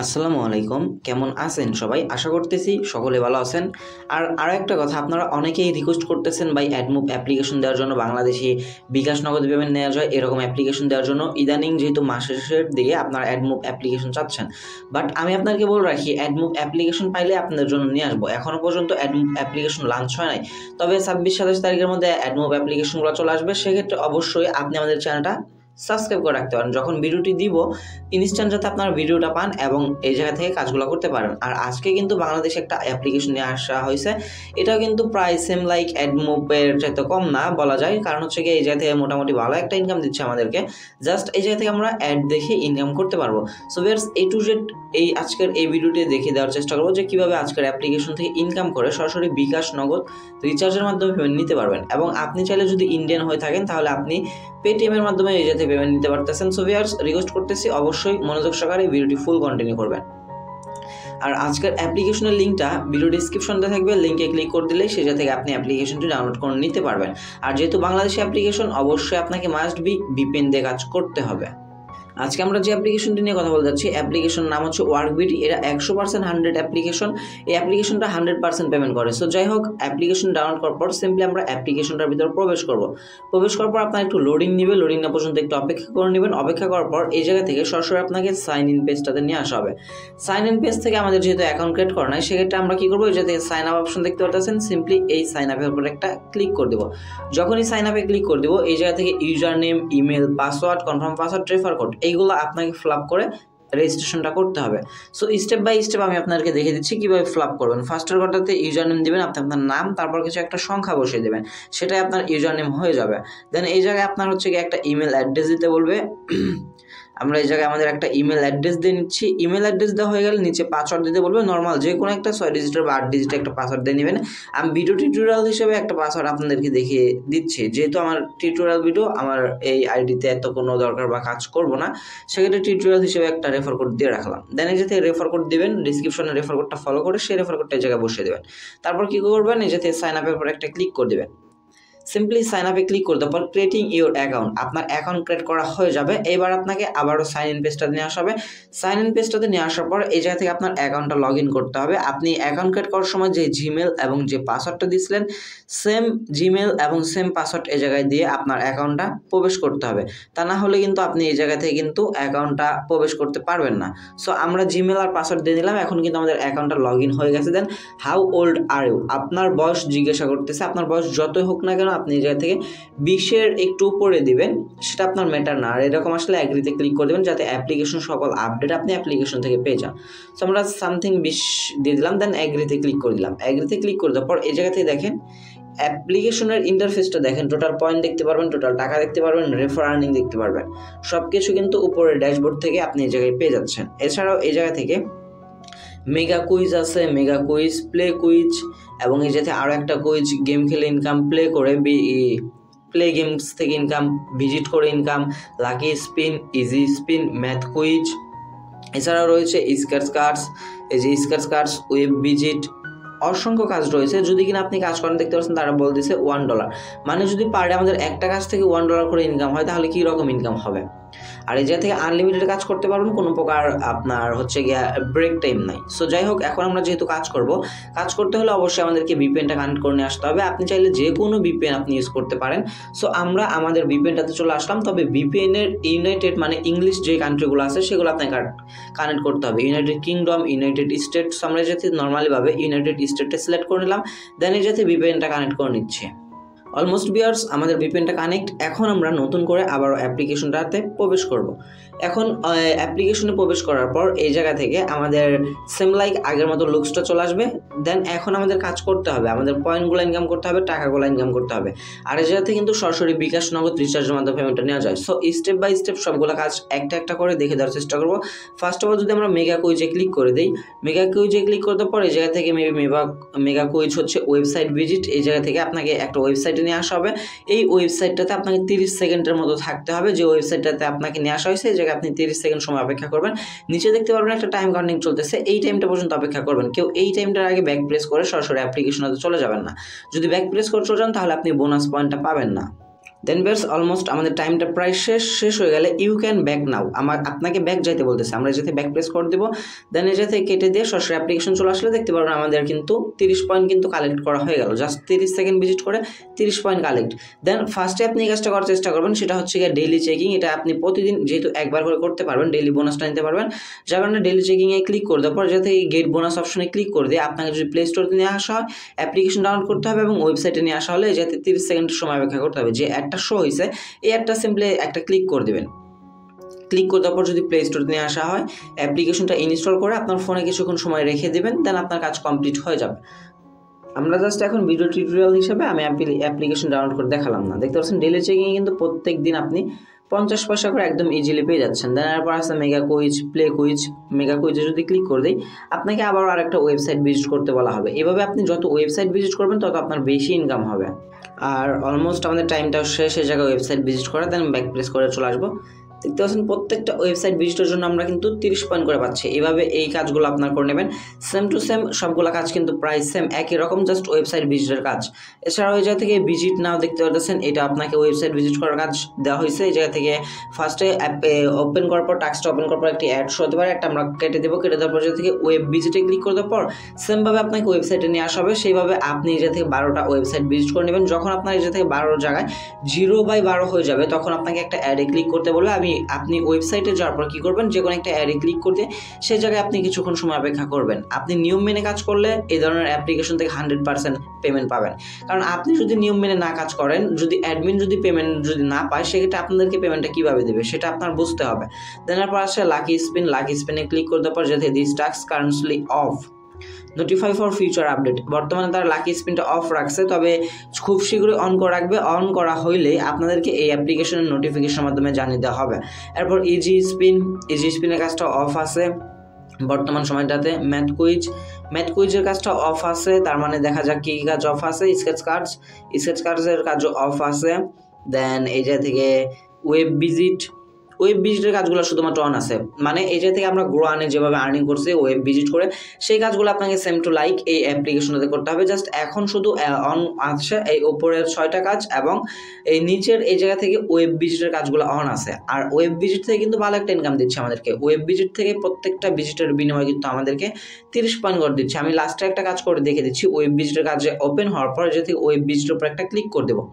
আসসালামু আলাইকুম, কেমন আছেন সবাই? আশা করতেছি সকলে ভালো আছেন। আর আরও একটা কথা, আপনারা অনেকেই রিকোয়েস্ট করতেছেন ভাই অ্যাডমুভ অ্যাপ্লিকেশন দেওয়ার জন্য, বাংলাদেশি বিকাশ নগদ পেমেন্ট নেওয়া যায় এরকম অ্যাপ্লিকেশন দেওয়ার জন্য। ইদানিং যেহেতু মাসের শেষের দিকে আপনারা অ্যাডমুভ অ্যাপ্লিকেশন চাচ্ছেন, বাট আমি আপনাকে বলে রাখি অ্যাডমুভ অ্যাপ্লিকেশন পাইলে আপনাদের জন্য নিয়ে আসবো। এখনও পর্যন্ত অ্যাডমুভ অ্যাপ্লিকেশন লঞ্চ হয় নাই, তবে 26-27 তারিখের মধ্যে অ্যাডমুভ অ্যাপ্লিকেশনগুলো চলে আসবে। সেক্ষেত্রে অবশ্যই আপনি আমাদের চ্যানেলটা সাবস্ক্রাইব করে রাখতে পারেন, যখন ভিডিওটি দিব ইনস্ট্যান্ট যাতে আপনারা ভিডিওটা পান এবং এই জায়গা থেকে কাজগুলো করতে পারেন। আর আজকে কিন্তু বাংলাদেশে একটা অ্যাপ্লিকেশন নিয়ে আসা হয়েছে, এটাও কিন্তু প্রায় সেম লাইক অ্যাডমুভের চাইতে কম না বলা যায়, কারণ হচ্ছে কি এই জায়গা থেকে মোটামুটি ভালো একটা ইনকাম দিচ্ছে আমাদেরকে। জাস্ট এই জায়গা থেকে আমরা অ্যাড দেখে ইনকাম করতে পারবো। So viewers, A to Z এই আজকের এই ভিডিওটি দেখিয়ে দেওয়ার চেষ্টা করবো যে কীভাবে আজকের অ্যাপ্লিকেশন থেকে ইনকাম করে সরাসরি বিকাশ নগদ রিচার্জের মাধ্যমে পেমেন্ট নিতে পারবেন। এবং আপনি চাইলে যদি ইন্ডিয়ান হয়ে থাকেন তাহলে আপনি পেটিএমের মাধ্যমে এই জায়গাতে পেমেন্ট নিতে পারতেছেন। সো ভিউয়ার্স, রিকোয়েস্ট করতেছি অবশ্যই মনোযোগ সহকারে ভিডিওটি ফুল কন্টিনিউ করবেন। আর আজকের অ্যাপ্লিকেশনের লিঙ্কটা ভিডিও ডিসক্রিপশনে থাকবে, লিঙ্কে ক্লিক করে দিলেই সেটা থেকে আপনি অ্যাপ্লিকেশনটি ডাউনলোড করে নিতে পারবেন। আর যেহেতু বাংলাদেশি অ্যাপ্লিকেশন, অবশ্যই আপনাকে মাস্ট বি ভিপিএন দিয়ে কাজ করতে হবে। আজকে আমরা যে অ্যাপ্লিকেশনটি নিয়ে কথা বলতে যাচ্ছি, অ্যাপ্লিকেশনের নাম হচ্ছে ওয়ার্কবিট। এটা 100% 100 অ্যাপ্লিকেশন। এই অ্যাপ্লিকেশনটা 100% পেমেন্ট করে। সো যাই হোক, অ্যাপ্লিকেশন ডাউনলোড করার পর সিম্পলি আমরা অ্যাপ্লিকেশনটার ভিতরে প্রবেশ করব। প্রবেশ করার পর আপনার একটু লোডিং নেবে, লোডিং না পর্যন্ত একটু অপেক্ষা করে নেবেন। অপেক্ষা করার পর এই জায়গা থেকে সরাসরি আপনাকে সাইন ইন পেজটাতে নিয়ে আসা হবে। সাইন ইন পেজ থেকে আমাদের যেহেতু অ্যাকাউন্ট ক্রিয়েট করা নাই, সেক্ষেত্রে আমরা কী করবো, এই জায়গায় সাইন আপ অপশন দেখতে পাচ্ছেন, সিম্পলি এই সাইন আপের উপর একটা ক্লিক করে দেবো। যখনই সাইন আপে ক্লিক করে দেবো, এই জায়গা থেকে user name, email, password, confirm password, refer code, এইগুলো আপনাকে ফিল আপ করে রেজিস্ট্রেশনটা করতে হবে। সো স্টেপ বাই স্টেপ আমি আপনাদেরকে দেখে দিচ্ছি কীভাবে ফিল আপ করবেন। ফার্স্টের ঘরটাতে ইউজার নেম দেবেন, আপনি আপনার নাম, তারপর কিছু একটা সংখ্যা বসিয়ে দেবেন, সেটাই আপনার ইউজার নেম হয়ে যাবে। দেন এই জায়গায় আপনার হচ্ছে কি একটা ইমেল অ্যাড্রেস দিতে বলবে। আমরা এই জায়গায় আমাদের একটা ইমেল অ্যাড্রেস দিয়ে নিচ্ছি। ইমেল অ্যাড্রেস দেওয়া হয়ে গেলে নিচে পাসওয়ার্ড দিতে বলবে, নর্মাল যে কোনো একটা 6 ডিজিটের বা 8 ডিজিটের একটা পাসওয়ার্ড দিয়ে নেবেন। আমি ভিডিও টিউটোরিয়াল হিসেবে একটা পাসওয়ার্ড আপনাদেরকে দেখিয়ে দিচ্ছি, যেহেতু আমার টিউটোরিয়াল ভিডিও আমার এই আইডিতে এত কোনো দরকার বা কাজ করব না, সেক্ষেত্রে টিউটোরিয়াল হিসেবে একটা রেফার কোড দিয়ে রাখলাম। দেন এই যাতে রেফার কোড দিবেন, ডিসক্রিপশনে রেফার কোডটা ফলো করে সেই রেফার কোডটা এই জায়গায় বসিয়ে দেবেন। তারপর কী করবেন, এই যাতে সাইন আপের উপর একটা ক্লিক করে দেবেন। সিম্পলি সাইন আপে ক্লিক করে দেওয়ার পর ক্রিয়েটিং ইউর অ্যাকাউন্ট, আপনার অ্যাকাউন্ট ক্রিয়েট করা হয়ে যাবে। এবার আপনাকে আবারও সাইন ইন পেজটাতে নিয়ে আসা হবে। সাইন ইন পেজটাতে নিয়ে আসার পর এই জায়গা থেকে আপনার অ্যাকাউন্টটা লগ ইন করতে হবে। আপনি অ্যাকাউন্ট ক্রিয়েট করার সময় যে জিমেল এবং যে পাসওয়ার্ডটা দিয়েছিলেন, সেম জিমেল এবং সেম পাসওয়ার্ড এই জায়গায় দিয়ে আপনার অ্যাকাউন্টটা প্রবেশ করতে হবে। তা না হলে কিন্তু আপনি এই জায়গা থেকে কিন্তু অ্যাকাউন্টটা প্রবেশ করতে পারবেন না। সো আমরা জিমেল আর পাসওয়ার্ড দিয়ে দিলাম, এখন কিন্তু আমাদের অ্যাকাউন্টটা লগ ইন হয়ে গেছে। Then how old are you, আপনার বয়স জিজ্ঞাসা করতেছে। আপনার বয়স যতই হোক না কেন, আপনি এই জায়গা থেকে 20-এর একটু উপরে দিবেন, সেটা আপনার ম্যাটার না। আর এরকম আসলে অ্যাগ্রিতে ক্লিক করে দেবেন, যাতে অ্যাপ্লিকেশন সকল আপডেট আপনি অ্যাপ্লিকেশন থেকে পেয়ে যান। সো আমরা সামথিং 20 দিয়ে দিলাম, দেন অ্যাগ্রিতে ক্লিক করে দিলাম। অ্যাগ্রিতে ক্লিক করে দেওয়ার পর এই জায়গা থেকে দেখেন অ্যাপ্লিকেশনের ইন্টারফেসটা দেখেন, টোটাল পয়েন্ট দেখতে পারবেন, টোটাল টাকা দেখতে পারবেন, রেফার আর্নিং দেখতে পারবেন, সব কিছু কিন্তু উপরের ড্যাশবোর্ড থেকে আপনি এই জায়গায় পেয়ে যাচ্ছেন। এছাড়াও এই জায়গা থেকে মেগা কুইজ আছে, মেগা কুইজ, প্লে কুইজ, এবং এই যাতে আরও একটা কুইজ, গেম খেলে ইনকাম, প্লে করে প্লে গেমস থেকে ইনকাম, ভিজিট করে income, lucky spin, easy spin, math quiz. এছাড়াও রয়েছে স্কার্স কার্ডস, এই যে স্কার্স কার্ডস, ওয়েব ভিজিট, অসংখ্য কাজ রয়েছে। যদি কিনা আপনি কাজ করেন, দেখতে পাচ্ছেন তারা বলে দিচ্ছে $1, মানে যদি পার ডে আমাদের একটা কাজ থেকে $1 করে ইনকাম হয়, তাহলে কী রকম ইনকাম হবে। আর এই জায়গা থেকে আনলিমিটেড কাজ করতে পারবেন, কোনো প্রকার আপনার হচ্ছে গিয়া ব্রেক টাইম নাই। সো যাই হোক, এখন আমরা যেহেতু কাজ করতে হলে অবশ্যই আমাদেরকে ভিপিএনটা কানেক্ট করে নিয়ে আসতে হবে। আপনি চাইলে যে কোনো ভিপিএন আপনি ইউজ করতে পারেন। সো আমরা আমাদের ভিপিএনটাতে চলে আসলাম, তবে ভিপিএনের ইউনাইটেড মানে ইংলিশ যে কান্ট্রিগুলো আছে সেগুলো আপনাকে কানেক্ট করতে হবে। ইউনাইটেড কিংডম, ইউনাইটেড স্টেটস, আমরা যাতে নর্মালিভাবে ইউনাইটেড স্টেটে সিলেক্ট করে নিলাম। দেন এই যাতে ভিপিএনটা কানেক্ট করে নিচ্ছে। অলমোস্ট ভিউয়ার্স, আমাদের ভিপিএনটা কানেক্ট। এখন আমরা নতুন করে আবারও অ্যাপ্লিকেশনটাতে প্রবেশ করব। এখন অ্যাপ্লিকেশনে প্রবেশ করার পর এই জায়গা থেকে আমাদের সেম লাইক আগের মতো লুকসটা চলে আসবে। দেন এখন আমাদের কাজ করতে হবে, আমাদের পয়েন্টগুলো ইনকাম করতে হবে, টাকাগুলো ইনকাম করতে হবে। আর এই জায়গাতে কিন্তু সরাসরি বিকাশ নগদ রিচার্জের মাধ্যমে পেমেন্টটা নেওয়া যায়। সো স্টেপ বাই স্টেপ সবগুলো কাজ একটা একটা করে দেখে দেওয়ার চেষ্টা করব। ফার্স্ট অফ অল যদি আমরা মেগা কুইজে ক্লিক করে দিই, মেগা কুইজে ক্লিক করতে পর এই জায়গা থেকে মেগা কুইজ হচ্ছে ওয়েবসাইট ভিজিট। এই জায়গা থেকে আপনাকে একটা ওয়েবসাইটে নিয়ে আসা হবে। এই ওয়েবসাইটটাতে আপনাকে 30 সেকেন্ডের মতো থাকতে হবে। যে ওয়েবসাইটটাতে আপনাকে নিয়ে আসা হয়েছে, এই জায়গায় আপনি 30 সেকেন্ড সময় অপেক্ষা করবেন। নিচে দেখতে পারবেন একটা টাইম কাউন্টিং চলতেছে, এই টাইমটা পর্যন্ত অপেক্ষা করবেন। কেউ এই টাইমটার আগে ব্যাক প্রেস করে সরাসরি অ্যাপ্লিকেশনে চলে যাবেন না। যদি ব্যাক প্রেস করে চলে যান, তাহলে আপনি বোনাস পয়েন্টটা পাবেন না। দেন বেয়ার্স অলমোস্ট আমাদের টাইমটা প্রায় শেষ হয়ে গেলে ইউ ক্যান ব্যাক নাও, আপনাকে ব্যাক যাইতে বলতেছে, আমরা যাতে ব্যাক প্রেস করে দেবো। দেন এই যাতে কেটে দিয়ে সরাসরি অ্যাপ্লিকেশন চলে আসলে দেখতে পারবেন আমাদের কিন্তু 30 পয়েন্ট কিন্তু কালেক্ট করা হয়ে গেল, জাস্ট 30 সেকেন্ড ভিজিট করে 30 পয়েন্ট কালেক্ট। দেন ফার্স্টে আপনি এই কাজটা করার চেষ্টা করবেন, সেটা হচ্ছে গিয়ে ডেইলি চেকিং। এটা আপনি প্রতিদিন যেহেতু একবার করে করতে পারবেন, ডেইলি বোনাসটা নিতে পারবেন, যার কারণে ডেইলি চেকিংয়ে ক্লিক করে দেওয়ার পর যাতে গেট বোনাস অপশনে ক্লিক করে দিয়ে আপনাকে যদি প্লে স্টোরে নিয়ে আসা হয়, অ্যাপ্লিকেশন ডাউনলোড করতে হবে এবং ওয়েবসাইটে নিয়ে আসা হলে যাতে 30 সেকেন্ডের সময় অপেক্ষা করতে হবে। যে অ্যাডটা শো হয়েছে এই অ্যাডটা সিম্পলি একটা ক্লিক করে দেবেন। ক্লিক করে দেওয়ার পর যদি প্লে স্টোরে নিয়ে আসা হয়, অ্যাপ্লিকেশনটা ইনস্টল করে আপনার ফোনে কিছুক্ষণ সময় রেখে দেবেন, দেন আপনার কাজ কমপ্লিট হয়ে যাবে। আমরা জাস্ট এখন ভিডিও টিউটোরিয়াল হিসেবে আমি অ্যাপ্লিকেশন ডাউনলোড করে দেখালাম না। দেখতে পাচ্ছেন ডেইলি চেকিংয়ে কিন্তু প্রত্যেক দিন আপনি 50 পয়সা করে একদম ইজিলি পেয়ে যাচ্ছেন। দেন এরপর আছে mega quiz, play quiz. Mega কুইজে যদি ক্লিক করে দিই আপনাকে আবার আরেকটা ওয়েবসাইট ভিজিট করতে বলা হবে। এভাবে আপনি যত ওয়েবসাইট ভিজিট করবেন তত আপনার বেশি ইনকাম হবে। আর অলমোস্ট আমাদের টাইমটাও শেষ, এই জায়গায় ওয়েবসাইট ভিজিট করে দেন ব্যাক প্রেস করে চলে আসবো। দেখতে পাচ্ছেন প্রত্যেকটা ওয়েবসাইট ভিজিটের জন্য আমরা কিন্তু 30 পয়েন্ট করে পাচ্ছি। এইভাবে এই কাজগুলো আপনার করে নেবেন, সেম টু সেম সবগুলো কাজ কিন্তু প্রায় সেম একই রকম, জাস্ট ওয়েবসাইট ভিজিটের কাজ। এছাড়াও এই জায়গা থেকে ভিজিট নাও দেখতে পাচ্ছেন, এটা আপনাকে ওয়েবসাইট ভিজিট করার কাজ দেওয়া হয়েছে। এই জায়গা থেকে ফার্স্টে ওপেন করার পর টাস্কটা ওপেন করার পর একটি অ্যাড শো হতে পারে, একটা আমরা কেটে দেবো। কেটে দেওয়ার পর জায়গা থেকে ওয়েব ভিজিটে ক্লিক করে দেওয়ার পর সেমভাবে আপনাকে ওয়েবসাইটে নিয়ে আসা হবে। সেইভাবে আপনি এই জায়গা থেকে 12টা ওয়েবসাইট ভিজিট করে নেবেন। যখন আপনার এই জায়গা থেকে 12 জায়গায় 0/12 হয়ে যাবে তখন আপনাকে একটা অ্যাডে ক্লিক করতে বলবে। আপনি ওয়েবসাইটে যাওয়ার পর কী করবেন, যে কোনো একটা অ্যাডে ক্লিক করতে সেই জায়গায় আপনি কিছুক্ষণ সময় অপেক্ষা করবেন। আপনি নিয়ম মেনে কাজ করলে এই ধরনের অ্যাপ্লিকেশন থেকে 100% পেমেন্ট পাবেন। কারণ আপনি যদি নিয়ম মেনে না কাজ করেন, যদি অ্যাডমিন যদি পেমেন্ট যদি না পায়, সেক্ষেত্রে আপনাদেরকে পেমেন্টটা কীভাবে দেবে সেটা আপনার বুঝতে হবে। দেন এরপর আসে লাকি স্পিন। লাকি স্পিনে ক্লিক করে দেওয়ার পর যাতে this task currently of, notify for future update. বর্তমানে তারা লাকি স্পিনটা অফ রাখছে, তবে খুব শীঘ্রই অন করে রাখবে। অন করা হইলে আপনাদেরকে এই অ্যাপ্লিকেশনের নোটিফিকেশনের মাধ্যমে জানিয়ে দেওয়া হবে। এরপর ইজি স্পিনের কাজটা অফ আছে বর্তমান সময়টাতে। ম্যাথ কুইজের কাজটা অফ আছে, তার মানে দেখা যাক কী কাজ অফ আছে। স্কেচ কার্ডসের কাজও অফ আছে। দেন এই জায়গা থেকে ওয়েব ভিজিটের কাজগুলো শুধুমাত্র অন আছে, মানে এই জায়গা থেকে আমরা গ্রোয়ানে যেভাবে আর্নিং করছি ওয়েব ভিজিট করে, সেই কাজগুলো আপনাকে সেম টু লাইক এই অ্যাপ্লিকেশনটাতে করতে হবে। জাস্ট এখন শুধু অন আছে এই উপরের 6টা কাজ এবং এই নিচের এই জায়গা থেকে ওয়েব ভিজিটের কাজগুলো অন আছে। আর ওয়েব ভিজিট থেকে কিন্তু ভালো একটা ইনকাম দিচ্ছে আমাদেরকে। ওয়েব ভিজিট থেকে প্রত্যেকটা ভিজিটের বিনিময়ে কিন্তু আমাদেরকে 30 পয়েন্ট করে দিচ্ছে। আমি লাস্টে একটা কাজ করে দেখে দিচ্ছি। ওয়েব ভিজিটের কাজে ওপেন হওয়ার পর যে থেকে ওয়েব ভিজিটের উপর একটা ক্লিক করে দেবো।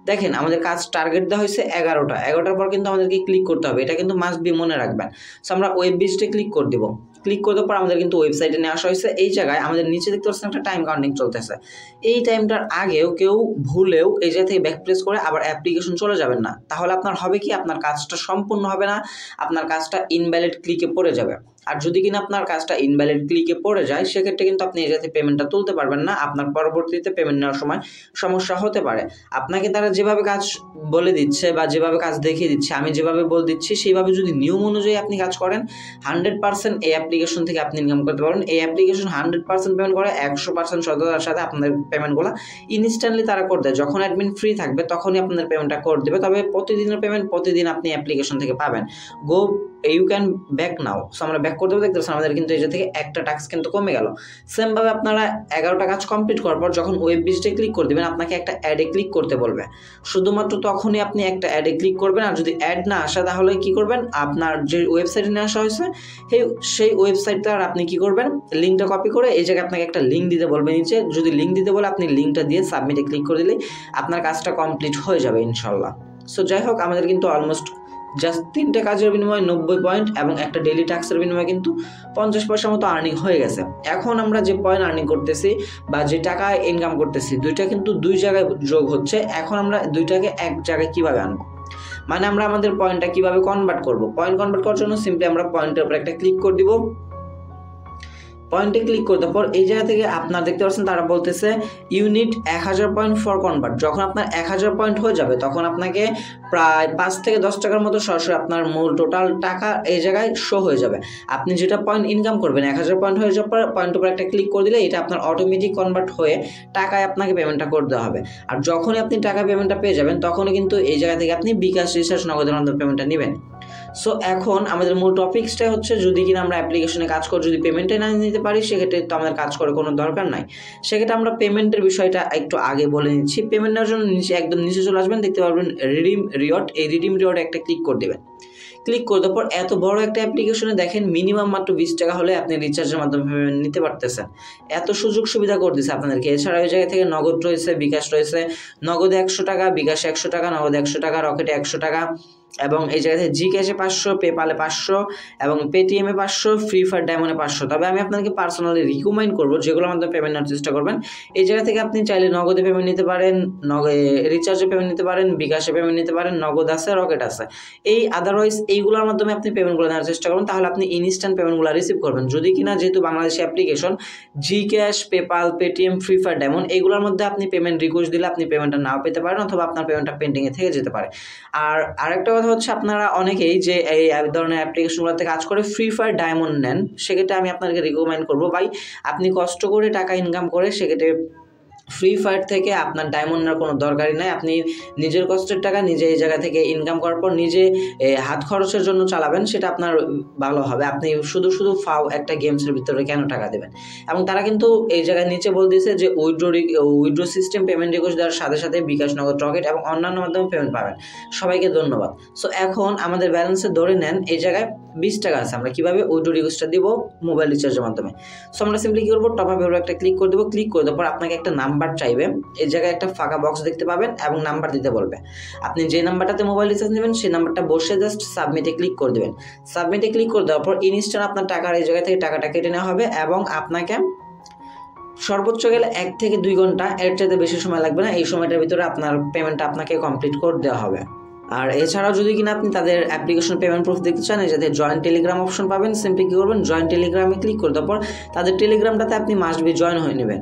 দেখেন আমাদের কাজ টার্গেট দেওয়া হয়েছে 11টার পর কিন্তু আমাদেরকে ক্লিক করতে হবে, এটা কিন্তু মাস্ট বি মনে রাখবেন। সো আমরা ওয়েব ভিজিটে ক্লিক করে দেবো। ক্লিক করে দেওয়ার পর আমাদের কিন্তু ওয়েবসাইটে নিয়ে আসা হয়েছে। এই জায়গায় আমাদের নিচে দেখতে পাচ্ছেন একটা টাইম কাউন্টিং চলতেছে। এই টাইমটার আগেও কেউ ভুলেও এই জায়গা থেকে ব্যাক প্রেস করে আবার অ্যাপ্লিকেশন চলে যাবেন না, তাহলে আপনার হবে কি, আপনার কাজটা সম্পূর্ণ হবে না, আপনার কাজটা ইনভ্যালিড ক্লিকে পড়ে যাবে। আর যদি কিনা আপনার কাজটা ইনভ্যালিড ক্লিকে পড়ে যায়, সেক্ষেত্রে কিন্তু আপনি এই জায়গা থেকে পেমেন্টটা তুলতে পারবেন না। আপনার পরবর্তীতে পেমেন্ট নেওয়ার সময় সমস্যা হতে পারে। আপনাকে তারা যেভাবে কাজ বলে দিচ্ছে বা যেভাবে কাজ দেখিয়ে দিচ্ছে, আমি যেভাবে বলে দিচ্ছি সেইভাবে যদি নিয়ম অনুযায়ী আপনি কাজ করেন, 100% এই অ্যাপ্লিকেশন থেকে আপনি ইনকাম করতে পারবেন। এই অ্যাপ্লিকেশন 100% পেমেন্ট করে, 100% সততার সাথে আপনাদের পেমেন্টগুলো ইনস্ট্যান্টলি তারা করে দেয়। যখন অ্যাডমিন ফ্রি থাকবে তখনই আপনাদের পেমেন্টটা করে দেবে, তবে প্রতিদিনের পেমেন্ট প্রতিদিন আপনি অ্যাপ্লিকেশন থেকে পাবেন। You can back now. So আমরা ব্যাক করতে দেখতে পাচ্ছেন আমাদের কিন্তু এই থেকে একটা টাস্ক কিন্তু কমে গেল। সেমভাবে আপনারা 11টা কাজ কমপ্লিট করার পর যখন ওয়েব ভিজিটে ক্লিক করে দেবেন, আপনাকে একটা অ্যাডে ক্লিক করতে বলবে। শুধুমাত্র তখনই আপনি একটা অ্যাডে ক্লিক করবেন। আর যদি অ্যাড না আসে তাহলে কি করবেন, আপনার যে ওয়েবসাইটে নিয়ে আসা হয়েছে সেই ওয়েবসাইটটার আপনি কি করবেন, লিঙ্কটা কপি করে এই জায়গায় আপনাকে একটা লিঙ্ক দিতে বলবে নিচে। যদি লিঙ্ক দিতে বলে আপনি লিঙ্কটা দিয়ে সাবমিটে ক্লিক করে দিলেই আপনার কাজটা কমপ্লিট হয়ে যাবে ইনশাল্লাহ। সো যাই হোক, আমাদের কিন্তু অলমোস্ট জাস্ট 3টে কাজের বিনিময়ে 90 পয়েন্ট এবং একটা ডেইলি টাস্কের বিনিময়ে কিন্তু 50 পয়সা মতো আর্নিং হয়ে গেছে। এখন আমরা যে পয়েন্ট আর্নিং করতেছি বা যে টাকা ইনকাম করতেছি, দুইটা কিন্তু দুই জায়গায় যোগ হচ্ছে। এখন আমরা দুইটাকে এক জায়গায় কিভাবে আনবো, মানে আমরা আমাদের পয়েন্টটা কিভাবে কনভার্ট করব। পয়েন্ট কনভার্ট করার জন্য সিম্পলি আমরা পয়েন্টের উপর একটা ক্লিক করে দিব। পয়েন্টে ক্লিক করতে পর এই জায়গা থেকে আপনার দেখতে পাচ্ছেন তারা বলতেছে ইউনিট 1000 পয়েন্ট ফর কনভার্ট। যখন আপনার 1000 পয়েন্ট হয়ে যাবে তখন আপনাকে প্রায় 5 থেকে 10 টাকার মতো সরাসরি আপনার মূল টোটাল টাকা এই জায়গায় শো হয়ে যাবে। আপনি যেটা পয়েন্ট ইনকাম করবেন 1000 পয়েন্ট হয়ে যাওয়ার পর পয়েন্টের উপর একটা ক্লিক করে দিলে এটা আপনার অটোমেটিক কনভার্ট হয়ে টাকায় আপনাকে পেমেন্টটা করে দেওয়া হবে। আর যখনই আপনি টাকা পেমেন্টটা পেয়ে যাবেন তখনই কিন্তু এই জায়গা থেকে আপনি বিকাশ, রিচার্জ, নগদের মাধ্যমে পেমেন্টটা নেবেন। সো এখন আমাদের মূল টপিক্সটা হচ্ছে যদি কিনা আমরা অ্যাপ্লিকেশনে কাজ করে যদি পেমেন্টে না নিতে পারি সেক্ষেত্রে তো আমাদের কাজ করে কোনো দরকার নাই। সেক্ষেত্রে আমরা পেমেন্টের বিষয়টা একটু আগে বলে নিচ্ছি। পেমেন্ট নেওয়ার জন্য একদম নিচে চলে আসবেন, দেখতে পারবেন রিডিম রিওয়ার্ড, এই রিডিম রিওয়ার্ডে একটা ক্লিক করে দেবেন। ক্লিক করে দেওয়ার পর এত বড় একটা অ্যাপ্লিকেশনে দেখেন মিনিমাম মাত্র 20 টাকা হলে আপনি রিচার্জের মাধ্যমে পেমেন্ট নিতে পারতেছেন। এত সুযোগ সুবিধা করে দিচ্ছে আপনাদেরকে। এছাড়া ওই জায়গা থেকে নগদ রয়েছে, বিকাশ রয়েছে, নগদে 100 টাকা, বিকাশে 100 টাকা, নগদে 100 টাকা, রকেটে 100 টাকা, এবং এই জায়গা থেকে জি ক্যাশে 500, পেপালে 500 এবং পেটিএমে 500, ফ্রি ফায়ার ডায়মন্ডে 500। তবে আমি আপনাকে পার্সোনালি রিকমেন্ড করবো যেগুলোর মাধ্যমে পেমেন্ট নেওয়ার চেষ্টা করবেন, এই জায়গা থেকে আপনি চাইলে নগদে পেমেন্ট নিতে পারেন, রিচার্জে পেমেন্ট নিতে পারেন, বিকাশে পেমেন্ট নিতে পারেন, নগদ আছে, রকেট আছে। এই আদারওয়াইজ এইগুলোর মাধ্যমে আপনি পেমেন্টগুলো নেওয়ার চেষ্টা করুন, তাহলে আপনি ইনস্ট্যান্ট পেমেন্টগুলো রিসিভ করবেন। যদি কিনা যেহেতু Bangladeshi application, G cash, PayPal, Paytm, free fire diamond এইগুলোর মধ্যে আপনি পেমেন্ট রিকোয়েস্ট দিলে আপনি পেমেন্টটা নাও পেতে পারেন, অথবা আপনার পেমেন্টটা পেন্ডিংয়ে থেকে যেতে পারে। আর আরেকটা কথা হচ্ছে, আপনারা অনেকেই যে এই ধরনের অ্যাপ্লিকেশনগুলোতে কাজ করে ফ্রি ফায়ার ডায়মন্ড নেন, সেক্ষেত্রে আমি আপনাকে রিকমেন্ড করবো ভাই, আপনি কষ্ট করে টাকা ইনকাম করে সেক্ষেত্রে ফ্রি ফায়ার থেকে আপনার ডায়মন্ড নেওয়ার কোনো দরকারই নাই। আপনি নিজের কষ্টের টাকা নিজে এই জায়গা থেকে ইনকাম করার পর নিজে হাত খরচের জন্য চালাবেন, সেটা আপনার ভালো হবে। আপনি শুধু শুধু ফাও একটা গেমসের ভিতরে কেন টাকা দেবেন? এবং তারা কিন্তু এই জায়গায় নিচে বলে দিয়েছে যে উইথড্র সিস্টেম, পেমেন্ট রিকোয়েস্ট দেওয়ার সাথে সাথে বিকাশ, নগদ, রকেট এবং অন্যান্য মাধ্যমে পেমেন্ট পাবেন। সবাইকে ধন্যবাদ। সো এখন আমাদের ব্যালেন্সে ধরে নেন এই জায়গায় 20 টাকা আছে, আমরা কীভাবে উইথড্র রিকোয়েস্টটা দিব? মোবাইল রিচার্জের মাধ্যমে। সো আমরা সিম্পলি কী করবো, টপ আপ এর একটা ক্লিক করে দেবো। ক্লিক করে দেওয়ার পর আপনাকে একটা নাম্বার চাইবে, এই জায়গায় একটা ফাঁকা বক্স দেখতে পাবেন এবং নাম্বার দিতে বলবে। আপনি যে নাম্বারটাতে মোবাইল রিচার্জ নেবেন সেই নাম্বারটা বসে জাস্ট সাবমিটে ক্লিক করে দেবেন। সাবমিটে ক্লিক করে দেওয়ার পর ইনস্ট্যান্ট আপনার টাকার এই জায়গা থেকে টাকাটা কেটে নেওয়া হবে এবং আপনাকে সর্বোচ্চ গেলে 1 থেকে 2 ঘন্টা, এর চাইতে বেশি সময় লাগবে না। এই সময়টার ভিতরে আপনার পেমেন্টটা আপনাকে কমপ্লিট করে দেওয়া হবে। আর এছাড়াও যদি কিনা আপনি তাদের অ্যাপ্লিকেশন পেমেন্ট প্রুফ দেখতে চান, যাতে জয়েন টেলিগ্রাম অপশন পাবেন, সিম্পলি কী করবেন, জয়েন টেলিগ্রামে ক্লিক করে দেওয়ার পর তাদের টেলিগ্রামটাতে আপনি মাস্ট বি জয়েন হয়ে নেবেন।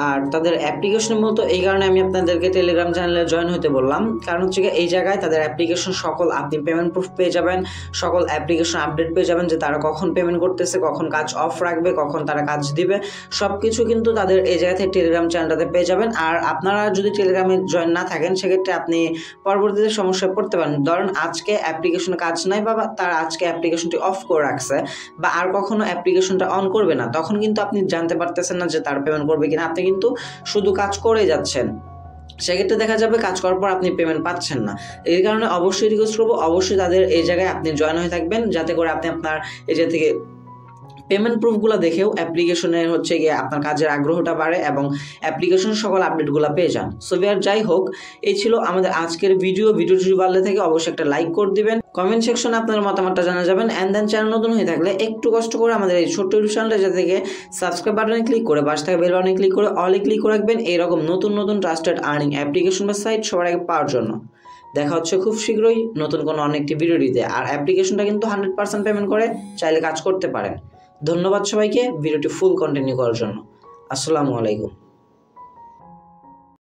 আর তাদের অ্যাপ্লিকেশনের মতো এই কারণে আমি আপনাদেরকে টেলিগ্রাম চ্যানেলে জয়েন হতে বললাম, কারণ হচ্ছে এই জায়গায় তাদের অ্যাপ্লিকেশন সকল আপনি পেমেন্ট প্রুফ পেয়ে যাবেন, সকল অ্যাপ্লিকেশন আপডেট পেয়ে যাবেন, যে তারা কখন পেমেন্ট করতেছে, কখন কাজ অফ রাখবে, কখন তারা কাজ দিবে, সব কিছু কিন্তু তাদের এই জায়গা থেকে টেলিগ্রাম চ্যানেলটাতে পেয়ে যাবেন। আর আপনারা যদি টেলিগ্রামে জয়েন না থাকেন সেক্ষেত্রে আপনি পরবর্তীতে সমস্যায় পড়তে পারেন। ধরেন আজকে অ্যাপ্লিকেশনে কাজ নাই বা তারা আজকে অ্যাপ্লিকেশনটি অফ করে রাখছে বা আর কখনো অ্যাপ্লিকেশনটা অন করবে না, তখন কিন্তু আপনি জানতে পারতেছেন না যে তারা পেমেন্ট করবে কিনা, আপনি কিন্তু শুধু কাজ করে যাচ্ছেন, সেক্ষেত্রে দেখা যাবে কাজ করার পর আপনি পেমেন্ট পাচ্ছেন না। এই কারণে অবশ্যই রিকোয়েস্ট করবো, অবশ্যই তাদের এই জায়গায় আপনি জয়েন হয়ে থাকবেন, যাতে করে আপনি আপনার এই জায়গা থেকে পেমেন্ট প্রুফগুলো দেখেও অ্যাপ্লিকেশনের হচ্ছে গিয়ে আপনার কাজের আগ্রহটা বাড়ে এবং অ্যাপ্লিকেশন সকল আপডেটগুলো পেয়ে যান। সো ভিউয়ার, যাই হোক, এই ছিল আমাদের আজকের ভিডিওটি যদি ভালো থেকে অবশ্যই একটা লাইক করে দিবেন, কমেন্ট সেকশনে আপনার মতামতটা জানা যাবেন, অ্যান্ড দেন চ্যানেল নতুন হয়ে থাকলে একটু কষ্ট করে আমাদের এই ছোট্ট ইউটিউব চ্যানেলটা থেকে সাবস্ক্রাইব বাটনে ক্লিক করে পাশে থাকা বেল বাটনে ক্লিক করে অলে ক্লিক করে রাখবেন, এইরকম নতুন নতুন ট্রাস্টেড আর্নিং অ্যাপ্লিকেশন বা সাইট সবার আগে পাওয়ার জন্য। দেখা হচ্ছে খুব শীঘ্রই নতুন কোনো অনেকটি ভিডিওটিতে। আর অ্যাপ্লিকেশনটা কিন্তু 100% পেমেন্ট করে, চাইলে কাজ করতে পারেন। ধন্যবাদ সবাইকে ভিডিওটি ফুল কন্টিনিউ করার জন্য। আসসালামু আলাইকুম।